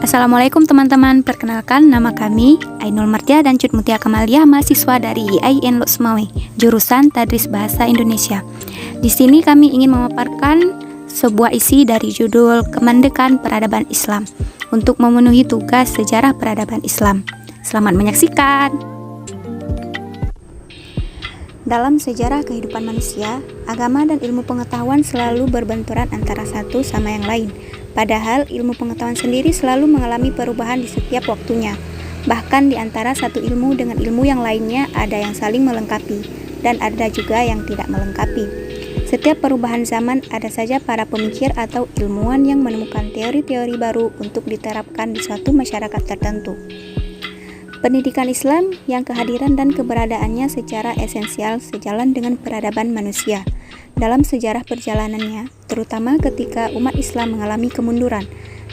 Assalamualaikum teman-teman, perkenalkan nama kami Ainul Martia dan Cut Mutia Kamalia, mahasiswa dari IAIN Loksmawe, jurusan Tadris Bahasa Indonesia. Di sini kami ingin memaparkan sebuah isi dari judul Kemandekan Peradaban Islam untuk memenuhi tugas sejarah peradaban Islam. Selamat menyaksikan. Dalam sejarah kehidupan manusia, agama dan ilmu pengetahuan selalu berbenturan antara satu sama yang lain. Padahal ilmu pengetahuan sendiri selalu mengalami perubahan di setiap waktunya. Bahkan di antara satu ilmu dengan ilmu yang lainnya ada yang saling melengkapi dan ada juga yang tidak melengkapi. Setiap perubahan zaman ada saja para pemikir atau ilmuwan yang menemukan teori-teori baru untuk diterapkan di suatu masyarakat tertentu. Pendidikan Islam yang kehadiran dan keberadaannya secara esensial sejalan dengan peradaban manusia. Dalam sejarah perjalanannya, terutama ketika umat Islam mengalami kemunduran,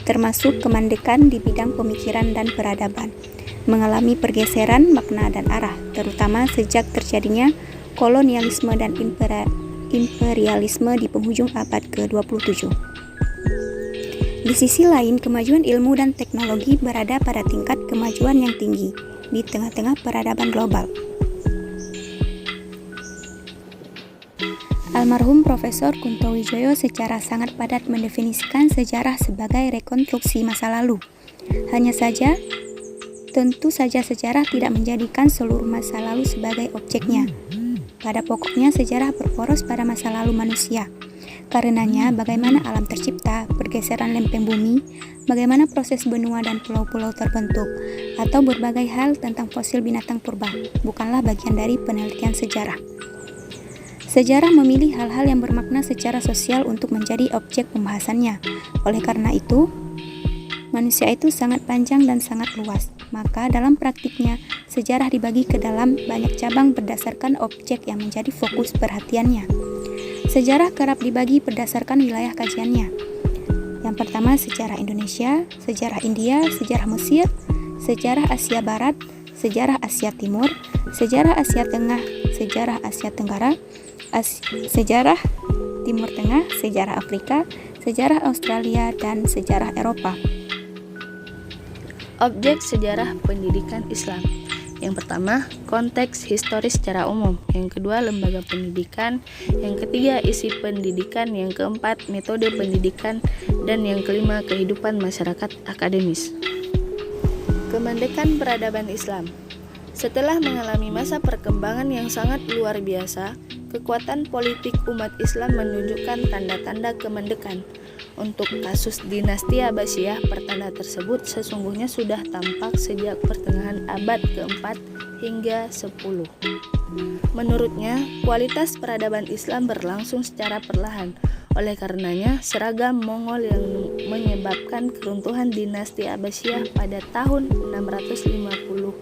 termasuk kemandekan di bidang pemikiran dan peradaban, mengalami pergeseran makna dan arah, terutama sejak terjadinya kolonialisme dan imperialisme di penghujung abad ke-27. Di sisi lain, kemajuan ilmu dan teknologi berada pada tingkat kemajuan yang tinggi di tengah-tengah peradaban global. Almarhum Profesor Kunto Wijoyo secara sangat padat mendefinisikan sejarah sebagai rekonstruksi masa lalu. Hanya saja, tentu saja sejarah tidak menjadikan seluruh masa lalu sebagai objeknya. Pada pokoknya sejarah berporos pada masa lalu manusia. Karenanya, bagaimana alam tercipta, pergeseran lempeng bumi, bagaimana proses benua dan pulau-pulau terbentuk, atau berbagai hal tentang fosil binatang purba, bukanlah bagian dari penelitian sejarah. Sejarah memilih hal-hal yang bermakna secara sosial untuk menjadi objek pembahasannya. Oleh karena itu, manusia itu sangat panjang dan sangat luas. Maka dalam praktiknya, sejarah dibagi ke dalam banyak cabang berdasarkan objek yang menjadi fokus perhatiannya. Sejarah kerap dibagi berdasarkan wilayah kajiannya. Yang pertama, sejarah Indonesia, sejarah India, sejarah Mesir, sejarah Asia Barat, sejarah Asia Timur, sejarah Asia Tengah, sejarah Asia Tenggara, sejarah Timur Tengah, sejarah Afrika, sejarah Australia, dan sejarah Eropa. Objek sejarah pendidikan Islam. Yang pertama, konteks historis secara umum. Yang kedua, lembaga pendidikan. Yang ketiga, isi pendidikan. Yang keempat, metode pendidikan. Dan yang kelima, kehidupan masyarakat akademis. Kemandekan peradaban Islam. Setelah mengalami masa perkembangan yang sangat luar biasa, kekuatan politik umat Islam menunjukkan tanda-tanda kemandekan. Untuk kasus dinasti Abbasiyah, pertanda tersebut sesungguhnya sudah tampak sejak pertengahan abad ke-4 hingga 10. Menurutnya, kualitas peradaban Islam berlangsung secara perlahan. Oleh karenanya, seragam Mongol yang menyebabkan keruntuhan dinasti Abbasiyah pada tahun 656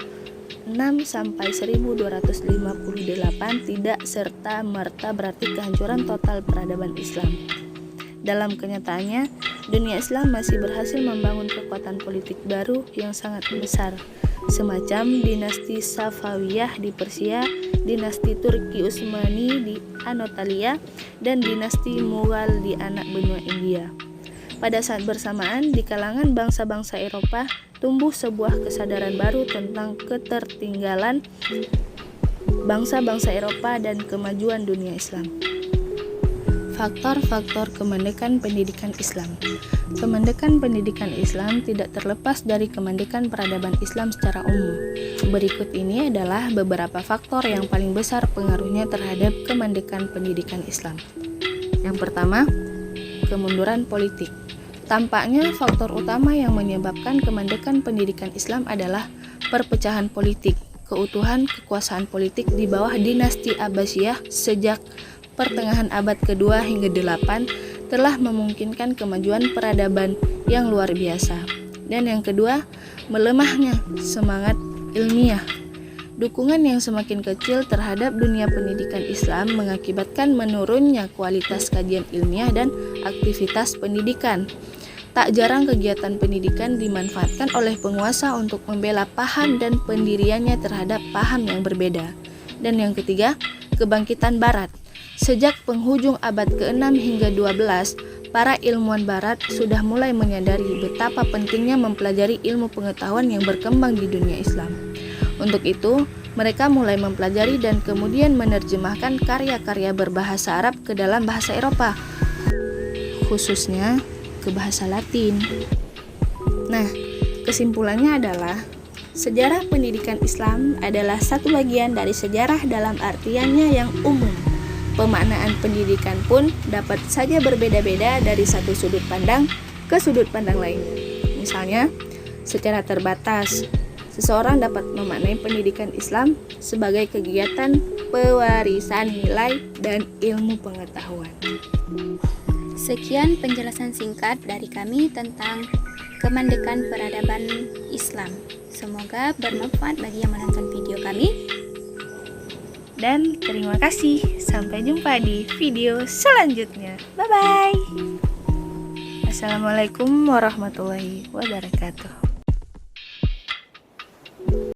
sampai 1258 tidak serta-merta berarti kehancuran total peradaban Islam. Dalam kenyataannya, dunia Islam masih berhasil membangun kekuatan politik baru yang sangat besar, semacam dinasti Safawiyah di Persia, dinasti Turki Utsmani di Anatolia, dan dinasti Mughal di anak benua India. Pada saat bersamaan, di kalangan bangsa-bangsa Eropa, tumbuh sebuah kesadaran baru tentang ketertinggalan bangsa-bangsa Eropa dan kemajuan dunia Islam. Faktor-faktor kemandekan pendidikan Islam. Kemandekan pendidikan Islam tidak terlepas dari kemandekan peradaban Islam secara umum. Berikut ini adalah beberapa faktor yang paling besar pengaruhnya terhadap kemandekan pendidikan Islam. Yang pertama, kemunduran politik. Tampaknya faktor utama yang menyebabkan kemandekan pendidikan Islam adalah perpecahan politik. Keutuhan kekuasaan politik di bawah dinasti Abbasiyah sejak pertengahan abad kedua hingga 8 telah memungkinkan kemajuan peradaban yang luar biasa. Dan yang kedua, melemahnya semangat ilmiah. Dukungan yang semakin kecil terhadap dunia pendidikan Islam mengakibatkan menurunnya kualitas kajian ilmiah dan aktivitas pendidikan. Tak jarang kegiatan pendidikan dimanfaatkan oleh penguasa untuk membela paham dan pendiriannya terhadap paham yang berbeda. Dan yang ketiga, kebangkitan Barat. Sejak penghujung abad ke-6 hingga 12, para ilmuwan barat sudah mulai menyadari betapa pentingnya mempelajari ilmu pengetahuan yang berkembang di dunia Islam. Untuk itu, mereka mulai mempelajari dan kemudian menerjemahkan karya-karya berbahasa Arab ke dalam bahasa Eropa, khususnya ke bahasa Latin. Nah, kesimpulannya adalah sejarah pendidikan Islam adalah satu bagian dari sejarah dalam artiannya yang umum. Pemaknaan pendidikan pun dapat saja berbeda-beda dari satu sudut pandang ke sudut pandang lain. Misalnya, secara terbatas, seseorang dapat memaknai pendidikan Islam sebagai kegiatan pewarisan nilai dan ilmu pengetahuan. Sekian penjelasan singkat dari kami tentang kemandekan peradaban Islam. Semoga bermanfaat bagi yang menonton video kami. Dan terima kasih. Sampai jumpa di video selanjutnya. Bye-bye. Assalamualaikum warahmatullahi wabarakatuh.